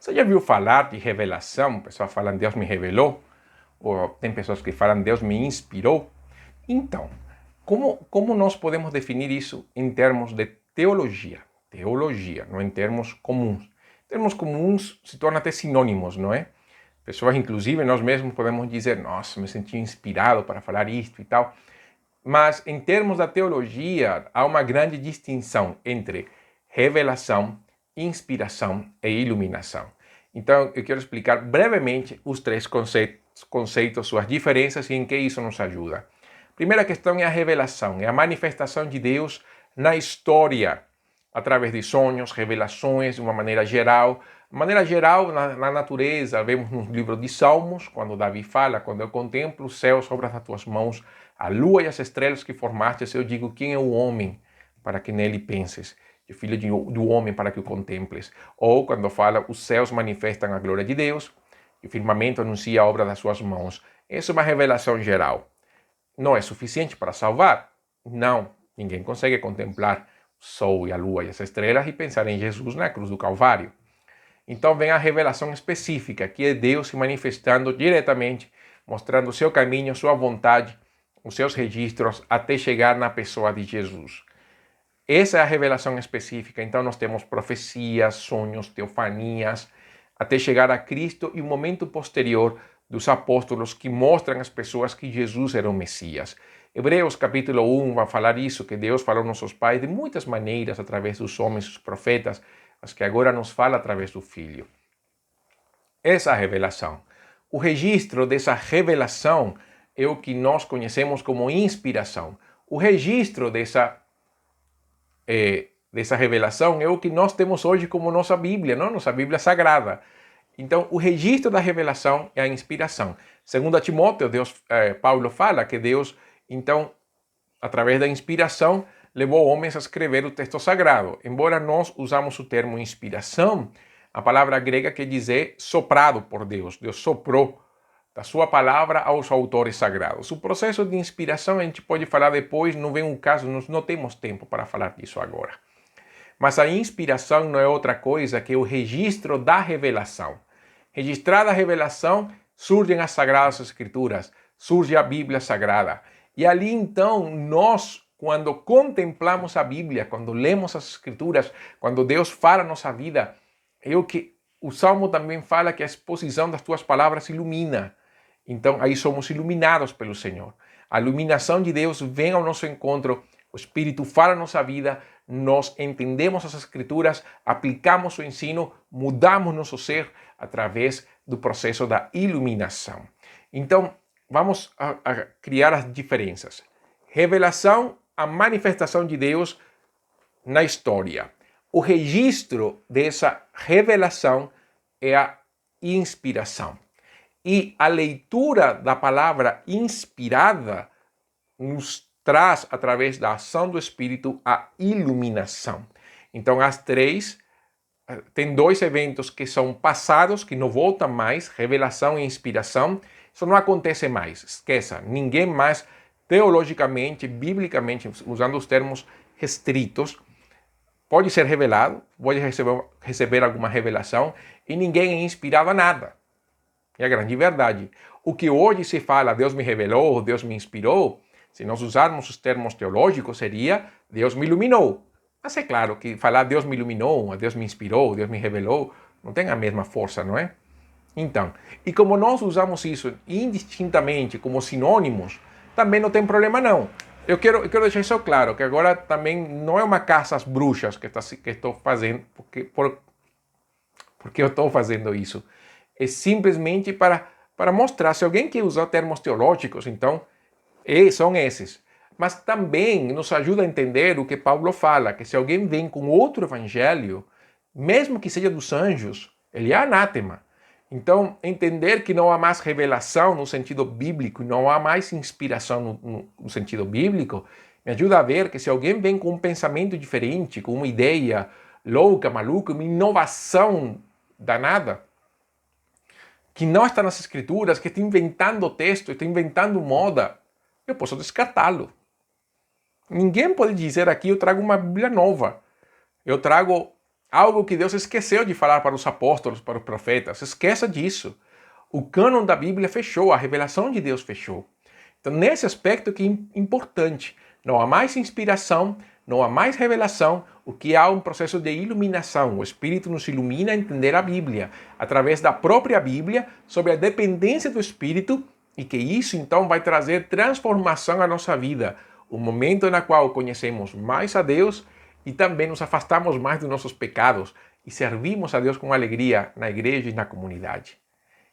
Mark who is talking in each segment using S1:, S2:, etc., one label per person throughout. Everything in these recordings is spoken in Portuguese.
S1: Você já viu falar de revelação? Pessoas falam Deus me revelou, ou tem pessoas que falam Deus me inspirou. Então, como nós podemos definir isso em termos de teologia? Teologia, não em termos comuns. Termos comuns se tornam até sinônimos, não é? Pessoas, inclusive, nós mesmos podemos dizer, nossa, me senti inspirado para falar isto e tal. Mas, em termos da teologia, há uma grande distinção entre revelação, inspiração e iluminação. Então, eu quero explicar brevemente os três conceitos, suas diferenças e em que isso nos ajuda. Primeira questão é a revelação, é a manifestação de Deus na história, através de sonhos, revelações, de uma maneira geral. De maneira geral, na natureza, vemos no livro de Salmos, quando Davi fala, quando eu contemplo os céus, obras das tuas mãos, a lua e as estrelas que formastes, eu digo, quem é o homem para que nele penses? E o filho do homem para que o contemples. Ou quando fala, os céus manifestam a glória de Deus, e o firmamento anuncia a obra das suas mãos. Essa é uma revelação geral. Não é suficiente para salvar? Não. Ninguém consegue contemplar o sol e a lua e as estrelas e pensar em Jesus na cruz do Calvário. Então vem a revelação específica, que é Deus se manifestando diretamente, mostrando o seu caminho, sua vontade, os seus registros, até chegar na pessoa de Jesus. Essa é a revelação específica. Então nós temos profecias, sonhos, teofanias, até chegar a Cristo e o momento posterior dos apóstolos que mostram às pessoas que Jesus era o Messias. Hebreus capítulo 1 vai falar isso, que Deus falou aos nossos pais de muitas maneiras, através dos homens, dos profetas, mas que agora nos fala através do Filho. Essa é a revelação. O registro dessa revelação é o que nós conhecemos como inspiração. O registro dessa revelação é o que nós temos hoje como nossa Bíblia, não? Nossa Bíblia Sagrada. Então, o registro da revelação é a inspiração. Segundo a Timóteo, Paulo fala que Deus, então, através da inspiração, levou homens a escrever o texto sagrado. Embora nós usamos o termo inspiração, a palavra grega quer dizer soprado por Deus. Deus soprou da sua palavra aos autores sagrados. O processo de inspiração a gente pode falar depois, não vem um caso, nós não temos tempo para falar disso agora. Mas a inspiração não é outra coisa que o registro da revelação. Registrada a revelação, surgem as Sagradas Escrituras, surge a Bíblia Sagrada. E ali então, nós, quando contemplamos a Bíblia, quando lemos as Escrituras, quando Deus fala a nossa vida, é o que o Salmo também fala, que a exposição das tuas palavras ilumina. Então, aí somos iluminados pelo Senhor. A iluminação de Deus vem ao nosso encontro, o Espírito fala a nossa vida, nós entendemos as Escrituras, aplicamos o ensino, mudamos nosso ser através do processo da iluminação. Então, vamos a criar as diferenças. Revelação, a manifestação de Deus na história. O registro dessa revelação é a inspiração. E a leitura da palavra inspirada nos traz, através da ação do Espírito, a iluminação. Então, as três, tem dois eventos que são passados, que não voltam mais, revelação e inspiração. Isso não acontece mais, esqueça. Ninguém mais, teologicamente, biblicamente, usando os termos restritos, pode ser revelado, pode receber alguma revelação, e ninguém é inspirado a nada. É a grande verdade. O que hoje se fala, Deus me revelou, Deus me inspirou, se nós usarmos os termos teológicos, seria Deus me iluminou. Mas é claro que falar Deus me iluminou, Deus me inspirou, Deus me revelou, não tem a mesma força, não é? Então, e como nós usamos isso indistintamente como sinônimos, também não tem problema não. Eu quero deixar isso claro, que agora também não é uma caça às bruxas que estou fazendo, porque eu estou fazendo isso. É simplesmente para mostrar, se alguém quer usar termos teológicos, então, são esses. Mas também nos ajuda a entender o que Paulo fala, que se alguém vem com outro evangelho, mesmo que seja dos anjos, ele é anátema. Então, entender que não há mais revelação no sentido bíblico, não há mais inspiração no sentido bíblico, me ajuda a ver que se alguém vem com um pensamento diferente, com uma ideia louca, maluca, uma inovação danada, que não está nas escrituras, que está inventando texto, está inventando moda, eu posso descartá-lo. Ninguém pode dizer aqui, eu trago uma Bíblia nova. Eu trago algo que Deus esqueceu de falar para os apóstolos, para os profetas. Esqueça disso. O cânon da Bíblia fechou, a revelação de Deus fechou. Então, nesse aspecto que é importante, não há mais inspiração, não há mais revelação, o que há um processo de iluminação. O Espírito nos ilumina a entender a Bíblia, através da própria Bíblia, sobre a dependência do Espírito, e que isso então vai trazer transformação à nossa vida. O momento no qual conhecemos mais a Deus e também nos afastamos mais dos nossos pecados e servimos a Deus com alegria na igreja e na comunidade.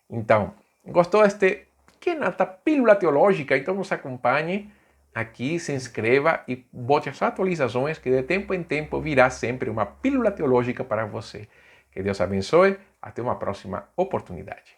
S1: Então, gostou desta pequena pílula teológica? Então nos acompanhe aqui, se inscreva e bote as atualizações, que de tempo em tempo virá sempre uma pílula teológica para você. Que Deus abençoe. Até uma próxima oportunidade.